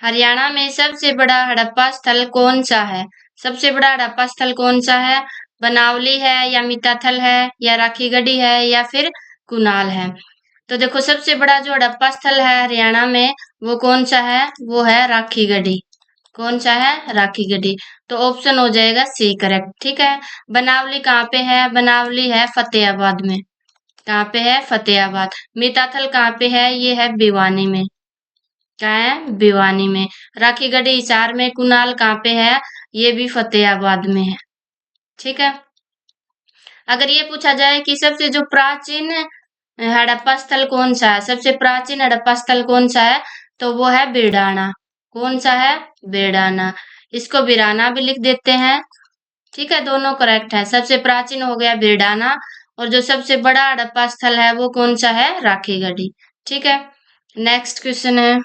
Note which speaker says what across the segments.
Speaker 1: हरियाणा में सबसे बड़ा हड़प्पा स्थल कौन सा है? सबसे बड़ा हड़प्पा स्थल कौन सा है? बनावली है या मिताथल है या राखीगढ़ी है या फिर कुनाल है? तो देखो, सबसे बड़ा जो हड़प्पा स्थल है हरियाणा में वो कौन सा है? वो है राखीगढ़ी। कौन सा है? राखीगढ़ी। तो ऑप्शन हो जाएगा सी करेक्ट। ठीक है। बनावली कहाँ पे है? बनावली है फतेहाबाद में। कहाँ पे है? फतेहाबाद। मिताथल कहाँ पे है? ये है भिवानी में। क्या है? भिवानी में। राखीगढ़ी हिसार में। कुनाल कहाँ पे है? ये भी फतेहाबाद में है। ठीक है। अगर ये पूछा जाए कि सबसे जो प्राचीन हड़प्पा स्थल कौन सा है, सबसे प्राचीन हड़प्पा स्थल कौन सा है, तो वो है बीड़ाना। कौन सा है? बीड़ाना। इसको बिराना भी लिख देते हैं। ठीक है, दोनों करेक्ट है। सबसे प्राचीन हो गया बीड़ाना और जो सबसे बड़ा हड़प्पा स्थल है वो कौन सा है? राखीगढ़ी। ठीक है। नेक्स्ट क्वेश्चन है,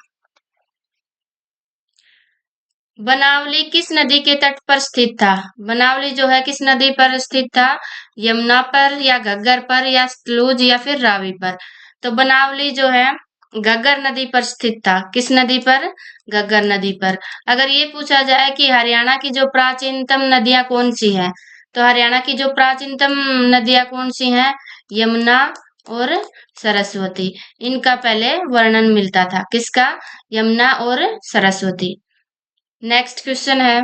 Speaker 1: बनावली किस नदी के तट पर स्थित था? बनावली जो है किस नदी पर स्थित था? यमुना पर या घग्गर पर या सतलुज या फिर रावी पर? तो बनावली जो है घग्गर नदी पर स्थित था। किस नदी पर? घग्गर नदी पर। अगर ये पूछा जाए कि हरियाणा की जो प्राचीनतम नदियां कौन सी है, तो हरियाणा की जो प्राचीनतम नदियां कौन सी हैं? यमुना और सरस्वती। इनका पहले वर्णन मिलता था। किसका? यमुना और सरस्वती। नेक्स्ट क्वेश्चन है,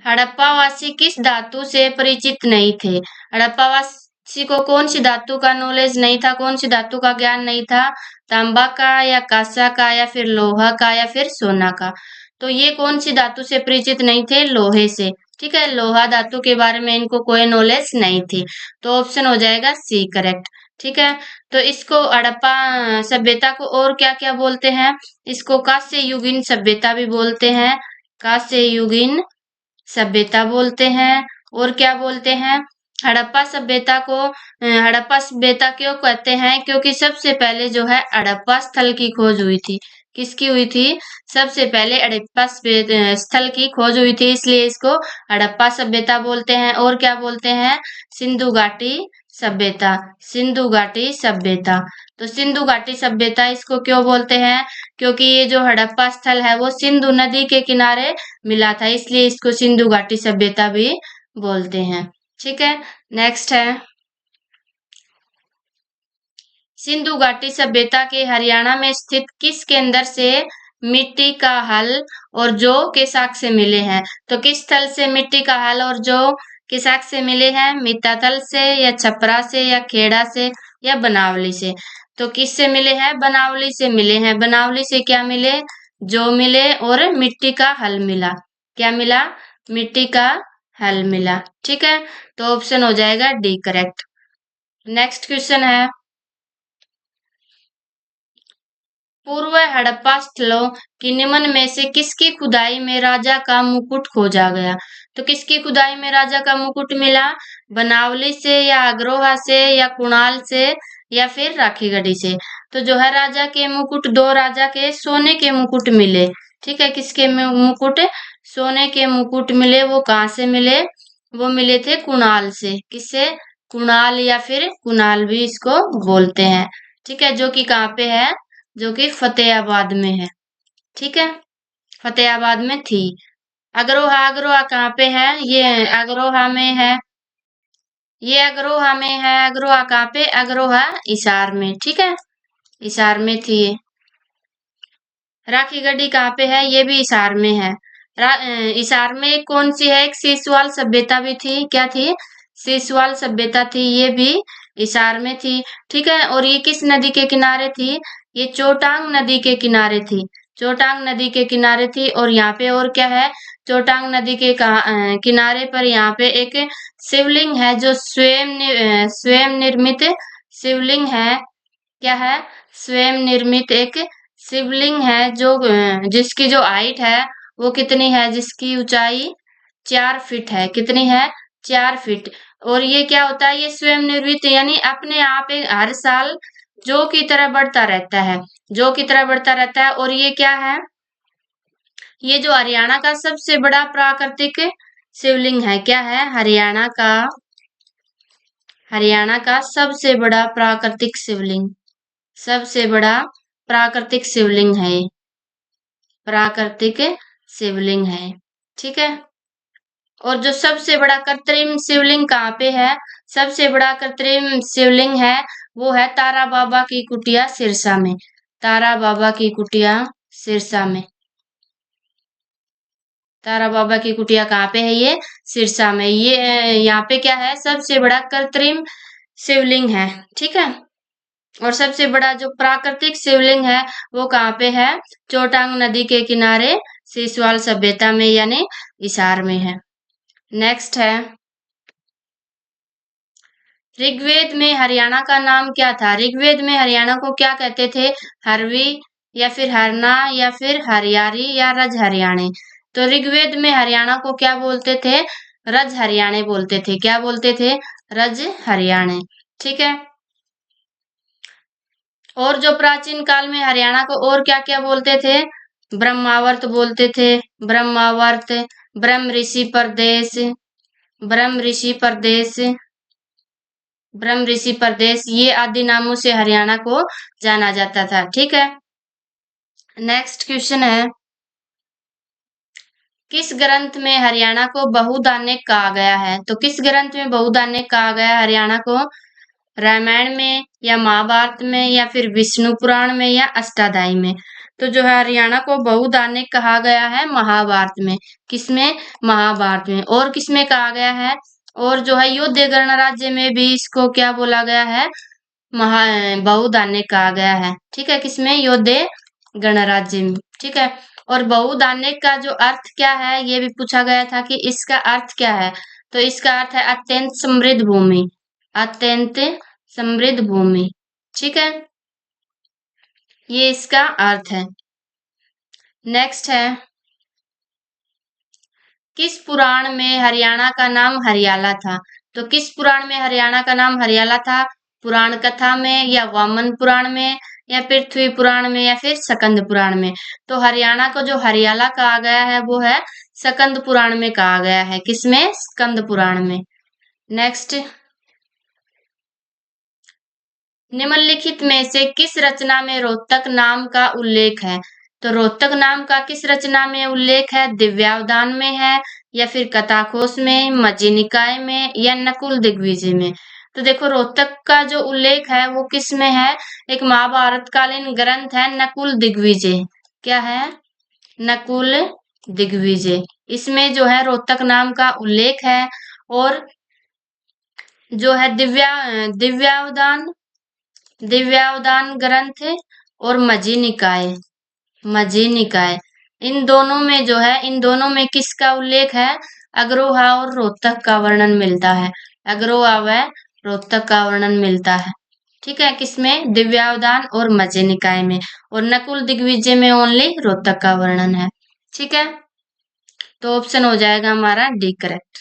Speaker 1: हड़प्पावासी किस धातु से परिचित नहीं थे? हड़प्पावासी को कौन सी धातु का नॉलेज नहीं था, कौन सी धातु का ज्ञान नहीं था? तांबा का या कांसा का या फिर लोहा का या फिर सोना का? तो ये कौन सी धातु से परिचित नहीं थे? लोहे से। ठीक है, लोहा धातु के बारे में इनको कोई नॉलेज नहीं थी। तो ऑप्शन हो जाएगा सी करेक्ट। ठीक है। तो इसको हड़प्पा सभ्यता को और क्या क्या बोलते हैं? इसको कांस्य युगीन सभ्यता भी बोलते हैं। कांस्य युगीन सभ्यता बोलते हैं। और क्या बोलते हैं? हड़प्पा सभ्यता को हड़प्पा सभ्यता क्यों कहते हैं? क्योंकि सबसे पहले जो है हड़प्पा स्थल की खोज हुई थी। किसकी हुई थी? सबसे पहले हड़प्पा स्थल की खोज हुई थी, इसलिए इसको हड़प्पा सभ्यता बोलते हैं। और क्या बोलते हैं? सिंधु घाटी सभ्यता। सिंधु घाटी सभ्यता। तो सिंधु घाटी सभ्यता इसको क्यों बोलते हैं? क्योंकि ये जो हड़प्पा स्थल है वो सिंधु नदी के किनारे मिला था, इसलिए इसको सिंधु घाटी सभ्यता भी बोलते हैं। ठीक है। नेक्स्ट है, सिंधु घाटी सभ्यता के हरियाणा में स्थित किस केंद्र से मिट्टी का हल और जौ के साक्ष्य से मिले हैं? तो किस स्थल से मिट्टी का हल और जौ के साक्ष्य से मिले हैं? मिताथल से या छपरा से या खेड़ा से या बनावली से? तो किस से मिले हैं? बनावली से मिले हैं। बनावली से क्या मिले? जौ मिले और मिट्टी का हल मिला। क्या मिला? मिट्टी का हल मिला। ठीक है। तो ऑप्शन हो जाएगा डी करेक्ट। नेक्स्ट क्वेश्चन है, पूर्व हड़प्पा स्थलों की निम्न में से किसकी खुदाई में राजा का मुकुट खोजा गया? तो किसकी खुदाई में राजा का मुकुट मिला? बनावली से या अग्रोहा से या कुणाल से या फिर राखीगढ़ी से? तो जो है राजा के मुकुट, दो राजा के सोने के मुकुट मिले। ठीक है, किसके मुकुट? सोने के मुकुट मिले। वो कहाँ से मिले? वो मिले थे कुणाल से। किससे? कुणाल या फिर कुणाल भी इसको बोलते हैं। ठीक है, जो कि कहाँ पे है? जो कि फतेहाबाद में है। ठीक है, फतेहाबाद में थी। अग्रोहा, अग्रोहा कहाँ पे है? ये अग्रोहा में है। ये अग्रोहा में है। अग्रोहा कहाँ पे? अग्रोहा हिसार में। ठीक है, हिसार में थी ये। राखीगढ़ी कहाँ पे है? ये भी हिसार में है। हिसार में कौन सी है? एक सीसवाल सभ्यता भी थी। क्या थी? सीसवाल सभ्यता थी, ये भी हिसार में थी। ठीक है, और ये किस नदी के किनारे थी? ये चोटांग नदी के किनारे थी। चोटांग नदी के किनारे थी। और यहाँ पे और क्या है? चोटांग नदी के किनारे पर यहाँ पे एक शिवलिंग है जो स्वयं निर्मित शिवलिंग है। क्या है? स्वयं निर्मित एक शिवलिंग है जो जिसकी जो हाइट है वो कितनी है? जिसकी ऊंचाई 4 फीट है। कितनी है? 4 फीट। और ये क्या होता है? ये स्वयं निर्मित यानी अपने आप हर साल जो की तरह बढ़ता रहता है। जो की तरह बढ़ता रहता है। और ये क्या है? ये जो हरियाणा का सबसे बड़ा प्राकृतिक शिवलिंग है। क्या है? हरियाणा का सबसे बड़ा प्राकृतिक शिवलिंग। सबसे बड़ा प्राकृतिक शिवलिंग है ये, प्राकृतिक शिवलिंग है। ठीक है। और जो सबसे बड़ा कृत्रिम शिवलिंग कहाँ पे है? सबसे बड़ा कृत्रिम शिवलिंग है वो है तारा बाबा की कुटिया सिरसा में। तारा बाबा की कुटिया सिरसा में। तारा बाबा की कुटिया कहाँ पे है? ये सिरसा में। ये यहाँ पे क्या है? सबसे बड़ा कृत्रिम शिवलिंग है। ठीक है। और सबसे बड़ा जो प्राकृतिक शिवलिंग है वो कहाँ पे है? चोटांग नदी के किनारे सिसवाल सभ्यता में यानी हिसार में है। नेक्स्ट है, ऋग्वेद में हरियाणा का नाम क्या था? ऋग्वेद में हरियाणा को क्या कहते थे? हरवी या फिर हरना या फिर हरियारी या रज हरियाणे। तो ऋग्वेद में हरियाणा को क्या बोलते थे? रज हरियाणे बोलते थे। क्या बोलते थे? रज हरियाणे। ठीक है। और जो प्राचीन काल में हरियाणा को और क्या क्या बोलते थे? ब्रह्मावर्त बोलते थे। ब्रह्मावर्त, ब्रह्म ऋषि प्रदेश, ब्रह्म ऋषि प्रदेश, ब्रह्म ऋषि प्रदेश, ये आदि नामों से हरियाणा को जाना जाता था। ठीक है। नेक्स्ट क्वेश्चन है, किस ग्रंथ में हरियाणा को बहुधान्य कहा गया है? तो किस ग्रंथ में बहुधान्य कहा गया है हरियाणा को? रामायण में या महाभारत में या फिर विष्णु पुराण में या अष्टाध्यायी में? तो जो है हरियाणा को बहुधान्य कहा गया है महाभारत में। किसमें? महाभारत में। और किसमें कहा गया है? और जो है युद्ध गणराज्य में भी इसको क्या बोला गया है? महा बहुधान्य कहा गया है। ठीक है। किसमें? योद्धे गणराज्य में। ठीक है। और बहुधान्य का जो अर्थ क्या है ये भी पूछा गया था कि इसका अर्थ क्या है? तो इसका अर्थ है अत्यंत समृद्ध भूमि। अत्यंत समृद्ध भूमि। ठीक है। ये इसका अर्थ है। नेक्स्ट है, किस पुराण में हरियाणा का नाम हरियाला था? तो किस पुराण में हरियाणा का नाम हरियाला था? पुराण कथा में या वामन पुराण में या पृथ्वी पुराण में या फिर स्कंद पुराण में? तो हरियाणा को जो हरियाला कहा गया है वो है स्कंद पुराण में कहा गया है। किसमें? स्कंद पुराण में। नेक्स्ट, निम्नलिखित में से किस रचना में रोहतक नाम का उल्लेख है? तो रोहतक नाम का किस रचना में उल्लेख है? दिव्यावदान में है या फिर कथाकोश में, मज्जी निकाय में या नकुल दिग्विजय में? तो देखो रोहतक का जो उल्लेख है वो किस में है? एक महाभारत कालीन ग्रंथ है नकुल दिग्विजय। क्या है? नकुल दिग्विजय। इसमें जो है रोहतक नाम का उल्लेख है। और जो है दिव्यावदान, दिव्यावदान ग्रंथ और मज्जी निकाय, मज्जी निकाय, इन दोनों में जो है, इन दोनों में किसका उल्लेख है? अग्रोहा और रोहतक का वर्णन मिलता है। अग्रोहा व रोहतक का वर्णन मिलता है। ठीक है। किसमें? दिव्यावदान और मज्जी निकाय में। और नकुल दिग्विजय में ओनली रोहतक का वर्णन है। ठीक है। तो ऑप्शन हो जाएगा हमारा डी करेक्ट।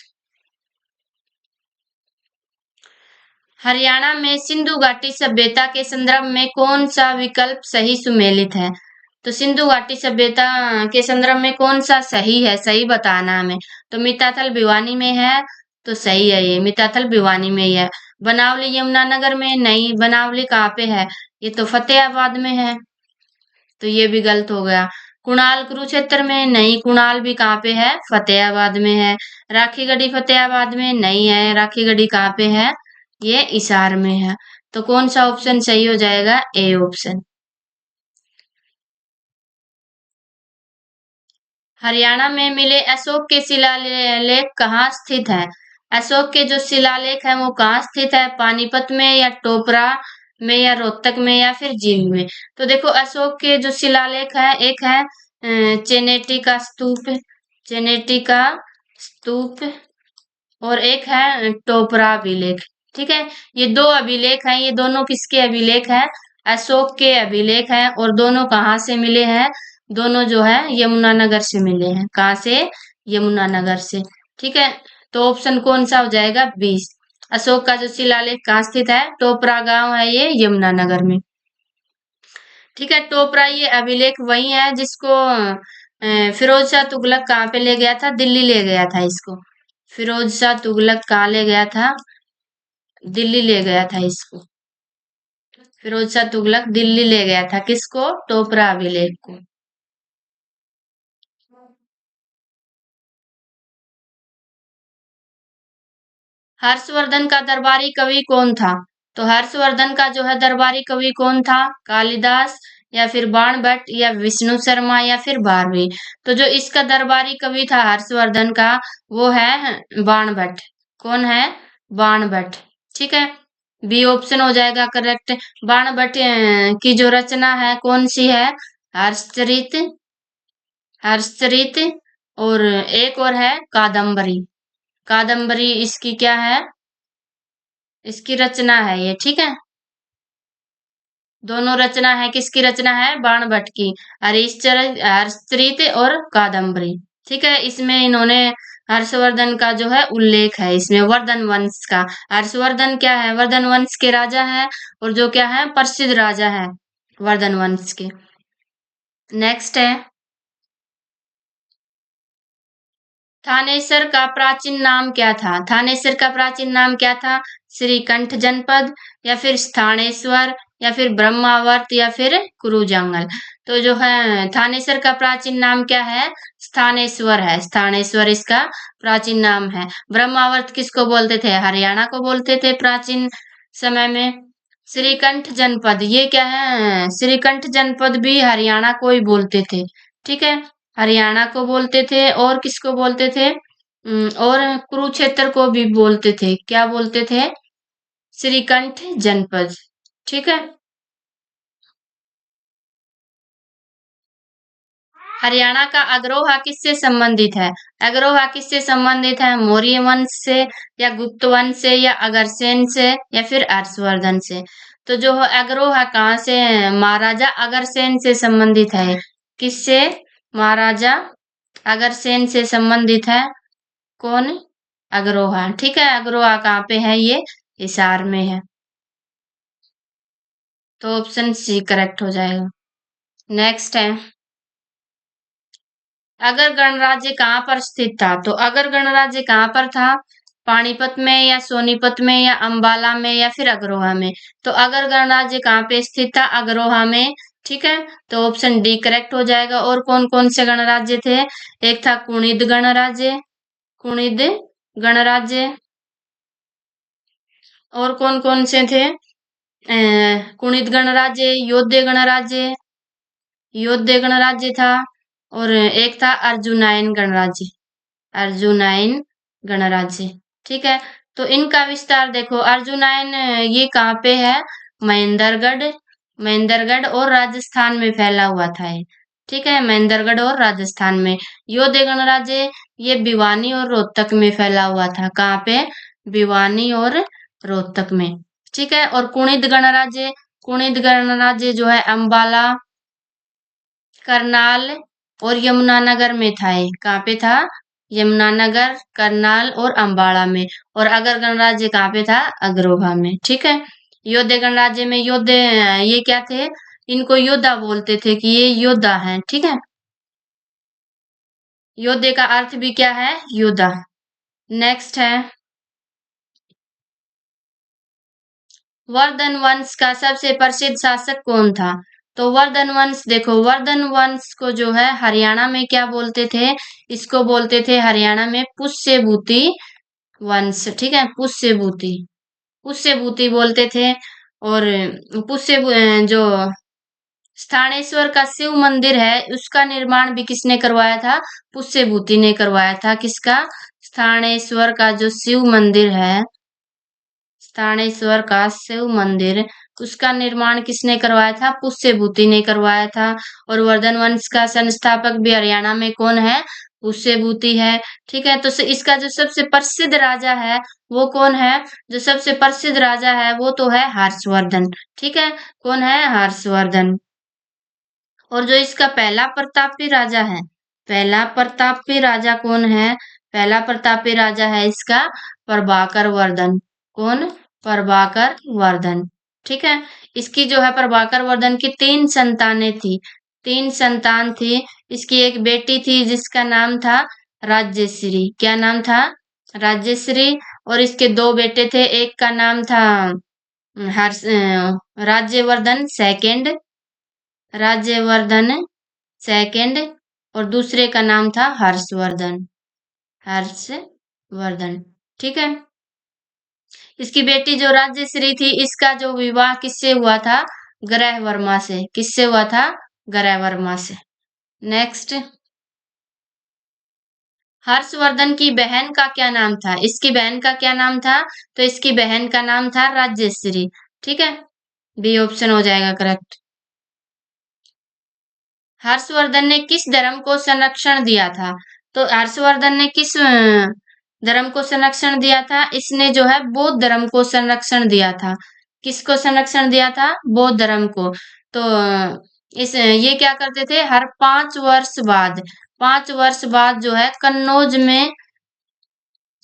Speaker 1: हरियाणा में सिंधु घाटी सभ्यता के संदर्भ में कौन सा विकल्प सही सुमेलित है? तो सिंधु घाटी सभ्यता के संदर्भ में कौन सा सही है? सही बताना हमें। तो मिताथल भिवानी में है तो सही है ये, मिताथल भिवानी में ही है। बनावली यमुनानगर में नहीं, बनावली कहाँ पे है? ये तो फतेहाबाद में है, तो ये भी गलत हो गया। कुणाल कुरुक्षेत्र में नहीं, कुणाल भी कहाँ पे है? फतेहाबाद में है। राखी गढ़ी फतेहाबाद में नहीं है, राखी गढ़ी कहाँ पे है? ये हिसार में है। तो कौन सा ऑप्शन सही हो जाएगा? A option. हरियाणा में मिले अशोक के शिलालेख कहाँ स्थित है? अशोक के जो शिलालेख है वो कहाँ स्थित है? पानीपत में या टोपरा में या रोहतक में या फिर जींद में? तो देखो अशोक के जो शिलालेख है, एक है चेनेटी का स्तूप, चेनेटी का स्तूप, और एक है टोपरा अभिलेख। ठीक है। ये दो अभिलेख हैं, ये दोनों किसके अभिलेख हैं? अशोक के अभिलेख हैं। और दोनों कहाँ से मिले हैं? दोनों जो है यमुनानगर से मिले हैं। कहाँ से? यमुनानगर से। ठीक है। तो ऑप्शन कौन सा हो जाएगा? 20। अशोक का जो शिलालेख कहाँ स्थित है? टोपरा गांव है ये यमुनानगर में। ठीक है। टोपरा ये अभिलेख वही है जिसको फिरोज शाह तुगलक कहाँ पे ले गया था? दिल्ली ले गया था इसको। फिरोज शाह तुगलक कहाँ ले गया था? दिल्ली ले गया था इसको। फिरोज शाह तुगलक दिल्ली ले गया था किसको? टोपरा अभिलेख को। हर्षवर्धन का दरबारी कवि कौन था? तो हर्षवर्धन का जो है दरबारी कवि कौन था? कालिदास या फिर बाणभट्ट या विष्णु शर्मा या फिर भारवी। तो जो इसका दरबारी कवि था हर्षवर्धन का, वो है बाणभट्ट। कौन है? बाणभट्ट। ठीक है, बी ऑप्शन हो जाएगा करेक्ट। बाणभट्ट की जो रचना है कौन सी है? हर्षचरित, हर्षचरित, और एक और है कादम्बरी। कादम्बरी इसकी क्या है? इसकी रचना है ये। ठीक है, दोनों रचना है, किसकी रचना है? बाणभट्ट की। हर्षचरित और कादम्बरी। ठीक है, इसमें इन्होंने हर्षवर्धन का जो है उल्लेख है इसमें, वर्धन वंश का। हर्षवर्धन क्या है? वर्धन वंश के राजा है, और जो क्या है? प्रसिद्ध राजा है वर्धन वंश के। नेक्स्ट है, थानेसर का प्राचीन नाम क्या था? थानेसर का प्राचीन नाम क्या था? श्रीकंठ जनपद, या फिर स्थानेश्वर, या फिर ब्रह्मावर्त, या फिर कुरुजंगल। तो जो है थानेसर का प्राचीन नाम क्या है? स्थानेश्वर है। स्थानेश्वर इसका प्राचीन नाम है। ब्रह्मावर्त किसको बोलते थे? हरियाणा को बोलते थे प्राचीन समय में। श्रीकंठ जनपद ये क्या है? श्रीकंठ जनपद भी हरियाणा को ही बोलते थे। ठीक है, हरियाणा को बोलते थे, और किसको बोलते थे? और कुरुक्षेत्र को भी बोलते थे। क्या बोलते थे? श्रीकंठ जनपद। ठीक है, हरियाणा का अग्रोहा किससे संबंधित है? अग्रोहा किससे संबंधित है? मौर्य वंश से, या गुप्त वंश से, या अग्रसेन से, या फिर हर्षवर्धन से। तो जो है अग्रोहा कहाँ से है? महाराजा अग्रसेन से संबंधित है। किससे? महाराजा अग्रसेन से संबंधित है। कौन? अग्रोहा। ठीक है, अग्रोहा कहाँ पे है? ये हिसार में है। तो ऑप्शन सी करेक्ट हो जाएगा। नेक्स्ट है, अगर गणराज्य कहाँ पर स्थित था? तो अगर गणराज्य कहाँ पर था? पानीपत में, या सोनीपत में, या अंबाला में, या फिर अग्रोहा में। तो अगर गणराज्य कहाँ पे स्थित था? अग्रोहा में। ठीक है, तो ऑप्शन डी करेक्ट हो जाएगा। और कौन कौन से गणराज्य थे? एक था कुणिद गणराज्य, कुणिद गणराज्य, और कौन कौन से थे? कुणिद गणराज्य, योध्य गणराज्य, योध्य गणराज्य था, और एक था अर्जुनायन गणराज्य, अर्जुनायन गणराज्य। ठीक है, तो इनका विस्तार देखो। अर्जुनायन ये कहाँ पे है? महेंद्रगढ़, महेंद्रगढ़ और राजस्थान में फैला हुआ था ये। ठीक है, महेंद्रगढ़ और राजस्थान में। योध्य गणराज्य ये भिवानी और रोहतक में फैला हुआ था। कहाँ पे? भिवानी और रोहतक में। ठीक है, और कुणिद गणराज्य, कुणिद गणराज्य जो है अंबाला, करनाल और यमुनानगर में था। ये कहाँ पे था? यमुनानगर, करनाल और अंबाला में। और अगर गणराज्य कहाँ पे था? अग्रोहा में। ठीक है, योध्या गणराज्य में योद्धे ये क्या थे? इनको योद्धा बोलते थे कि ये योद्धा हैं। ठीक है, योद्धे का अर्थ भी क्या है? योद्धा। नेक्स्ट है, वर्धन वंश का सबसे प्रसिद्ध शासक कौन था? तो वर्धन वंश देखो, वर्धन वंश को जो है हरियाणा में क्या बोलते थे? इसको बोलते थे हरियाणा में पुष्यभूति वंश। ठीक है, पुष्यभूति, पुष्यभूति बोलते थे। और पुष्य जो स्थानेश्वर का शिव मंदिर है उसका निर्माण भी किसने करवाया था? पुष्यभूति ने करवाया था। किसका? स्थानेश्वर का जो शिव मंदिर है, स्थानेश्वर का शिव मंदिर, उसका निर्माण किसने करवाया था? पुष्यभूति ने करवाया था। और वर्धन वंश का संस्थापक भी हरियाणा में कौन है? पुष्यभूति है। ठीक है, तो इसका जो सबसे प्रसिद्ध राजा है वो कौन है? जो सबसे प्रसिद्ध राजा है वो तो है हर्षवर्धन। ठीक है, कौन है? हर्षवर्धन। और जो इसका पहला प्रतापी राजा है, पहला प्रतापी राजा कौन है? पहला प्रतापी राजा है इसका प्रभाकर वर्धन। कौन? प्रभाकर वर्धन। ठीक है, इसकी जो है प्रभाकर वर्धन की 3 संतानें थी, 3 संतान थी। इसकी एक बेटी थी जिसका नाम था राज्यश्री। क्या नाम था? राज्यश्री। और इसके 2 बेटे थे, एक का नाम था राज्यवर्धन सेकंड, राज्यवर्धन सेकंड, और दूसरे का नाम था हर्षवर्धन, हर्षवर्धन। ठीक है। इसकी बेटी जो राज्यश्री थी, इसका जो विवाह किससे हुआ था? ग्रह वर्मा से। किससे हुआ था? ग्रह वर्मा से। नेक्स्ट, हर्षवर्धन की बहन का क्या नाम था? इसकी बहन का क्या नाम था? तो इसकी बहन का नाम था राज्यश्री। ठीक है, बी ऑप्शन हो जाएगा करेक्ट। हर्षवर्धन ने किस धर्म को संरक्षण दिया था? तो हर्षवर्धन ने किस धर्म को संरक्षण दिया था? इसने जो है बौद्ध धर्म को संरक्षण दिया था। किसको संरक्षण दिया था? बौद्ध धर्म को। तो इस ये क्या करते थे? हर 5 वर्ष बाद, 5 वर्ष बाद जो है कन्नौज में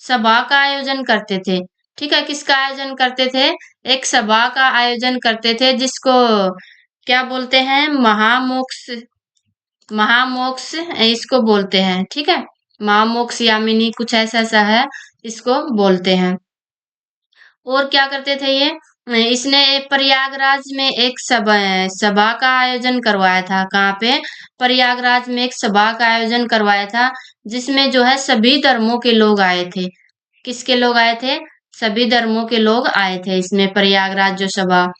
Speaker 1: सभा का आयोजन करते थे। ठीक है, किसका आयोजन करते थे? एक सभा का आयोजन करते थे, जिसको क्या बोलते हैं? महामोक्ष, महामोक्ष इसको बोलते हैं। ठीक है, महामोक्ष यामिनी कुछ ऐसा सा है, इसको बोलते हैं। और क्या करते थे ये? इसने प्रयागराज में एक सभा सभा का आयोजन करवाया था। कहाँ पे? प्रयागराज में एक सभा का आयोजन करवाया था, जिसमें जो है सभी धर्मों के लोग आए थे। किसके लोग आए थे? सभी धर्मों के लोग आए थे इसमें, प्रयागराज जो सभा।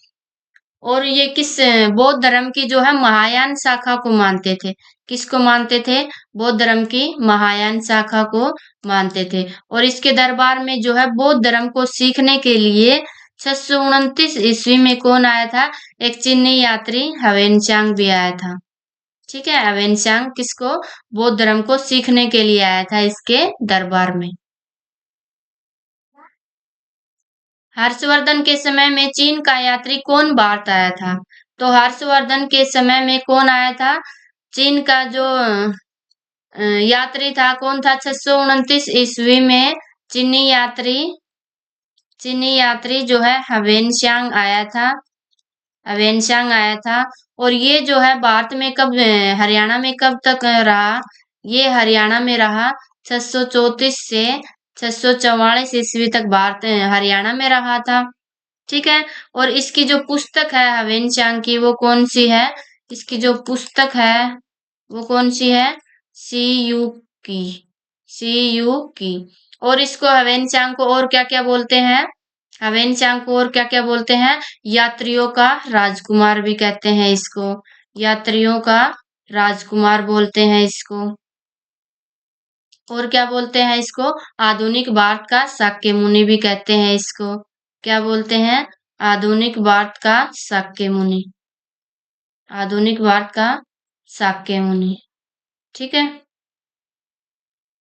Speaker 1: और ये किस बौद्ध धर्म की जो है महायान शाखा को मानते थे। किसको मानते थे? बौद्ध धर्म की महायान शाखा को मानते थे। और इसके दरबार में जो है बौद्ध धर्म को सीखने के लिए 629 ईस्वी में कौन आया था? एक चीनी यात्री हवेनचांग भी आया था। ठीक है, हवेनचांग किसको? बौद्ध धर्म को सीखने के लिए आया था इसके दरबार में। हर्षवर्धन के समय में चीन का यात्री कौन भारत आया था? तो हर्षवर्धन के समय में कौन आया था? चीन का जो यात्री था, कौन था? 629 ईस्वी में चीनी यात्री जो है हवेनशांग आया था, हवेनशांग आया था। और ये जो है भारत में कब, हरियाणा में कब तक रहा? ये हरियाणा में रहा 634 से 644 ईस्वी तक भारत हरियाणा में रहा था। ठीक है। और इसकी जो पुस्तक है हवेनचांग की, वो कौन सी है? इसकी जो पुस्तक है वो कौन सी है? सी यू की, सी यू की। और इसको हवेनचांग को और क्या क्या बोलते हैं? हवेनचांग को और क्या क्या बोलते हैं? यात्रियों का राजकुमार भी कहते हैं इसको, यात्रियों का राजकुमार बोलते हैं इसको। और क्या बोलते हैं इसको? आधुनिक भारत का शाक्य मुनि भी कहते हैं इसको। क्या बोलते हैं? आधुनिक भारत का शाक्य मुनि, आधुनिक भारत का शाक्य मुनि। ठीक है।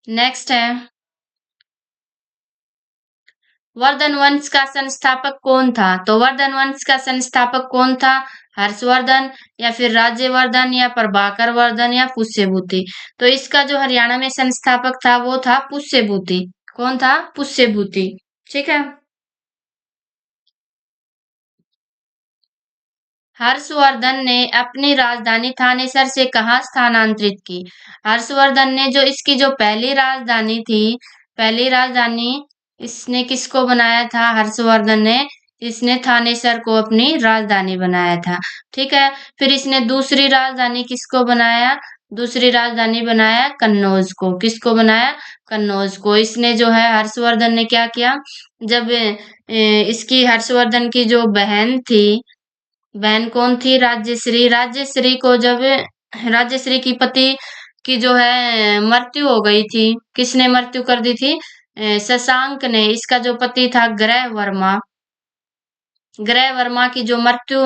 Speaker 1: नेक्स्ट है, वर्धन वंश का संस्थापक कौन था? तो वर्धन वंश का संस्थापक कौन था? हर्षवर्धन, या फिर राज्यवर्धन, या प्रभाकर वर्धन, या पुष्यभूति। तो इसका जो हरियाणा में संस्थापक था वो था पुष्यभूति। कौन था? पुष्यभूति। ठीक है। हर्षवर्धन ने अपनी राजधानी थानेसर से कहाँ स्थानांतरित की? हर्षवर्धन ने जो इसकी जो पहली राजधानी थी, पहली राजधानी इसने किसको बनाया था? हर्षवर्धन ने, इसने थानेसर को अपनी राजधानी बनाया था। ठीक है। फिर इसने दूसरी राजधानी किसको बनाया? दूसरी राजधानी बनाया कन्नौज को। किसको बनाया? कन्नौज को। इसने जो है हर्षवर्धन ने क्या किया? जब इसकी हर्षवर्धन की जो बहन थी, बहन कौन थी? राज्यश्री। राज्यश्री को जब, राज्यश्री की पति की जो है मृत्यु हो गई थी, किसने मृत्यु कर दी थी? शशांक ने। इसका जो पति था ग्रह वर्मा, ग्रह वर्मा की जो मृत्यु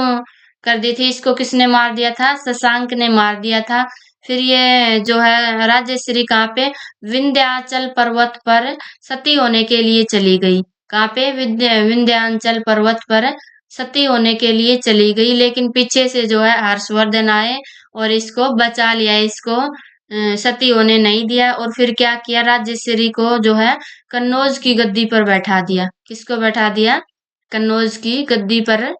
Speaker 1: कर दी थी, इसको किसने मार दिया था? शशांक ने मार दिया था। फिर ये जो है राजश्री कहाँ पे? विंध्याचल पर्वत पर सती होने के लिए चली गई। कहाँ पे? विंध्याचल पर्वत पर सती होने के लिए चली गई। लेकिन पीछे से जो है हर्षवर्धन आए और इसको बचा लिया, इसको सती होने नहीं दिया। और फिर क्या किया? राजश्री को जो है कन्नौज की गद्दी पर बैठा दिया। किसको बैठा दिया? कन्नौज की गद्दी पर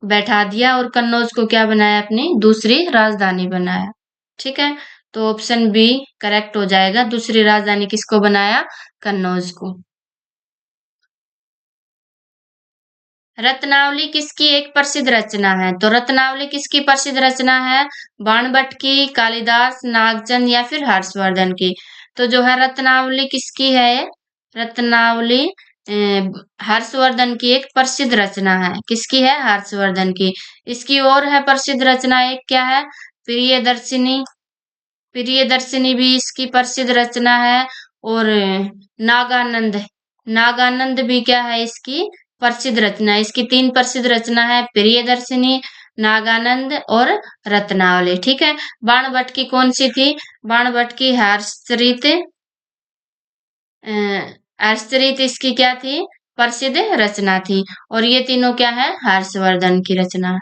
Speaker 1: बैठा दिया। और कन्नौज को क्या बनाया? अपनी दूसरी राजधानी बनाया। ठीक है। तो ऑप्शन बी करेक्ट हो जाएगा। दूसरी राजधानी किसको बनाया? कन्नौज को। रत्नावली किसकी एक प्रसिद्ध रचना है? तो रत्नावली किसकी प्रसिद्ध रचना है? बाणभट्ट की, कालिदास, नागचंद या फिर हर्षवर्धन की? तो जो है रत्नावली किसकी है? रत्नावली हर्षवर्धन की एक प्रसिद्ध रचना है। किसकी है? हर्षवर्धन की। इसकी और है प्रसिद्ध रचना एक क्या है? प्रियदर्शिनी। प्रियदर्शिनी भी इसकी प्रसिद्ध रचना है। और नागानंद, नागानंद भी क्या है इसकी प्रसिद्ध रचना? इसकी 3 प्रसिद्ध रचना है, प्रियदर्शिनी, नागानंद और रत्नावली। ठीक है। बाणभट्ट की कौन सी थी? बाणभट्ट की हर्षचरित। हर्षचरित इसकी क्या थी? प्रसिद्ध रचना थी। और ये तीनों क्या है? हर्षवर्धन की रचना।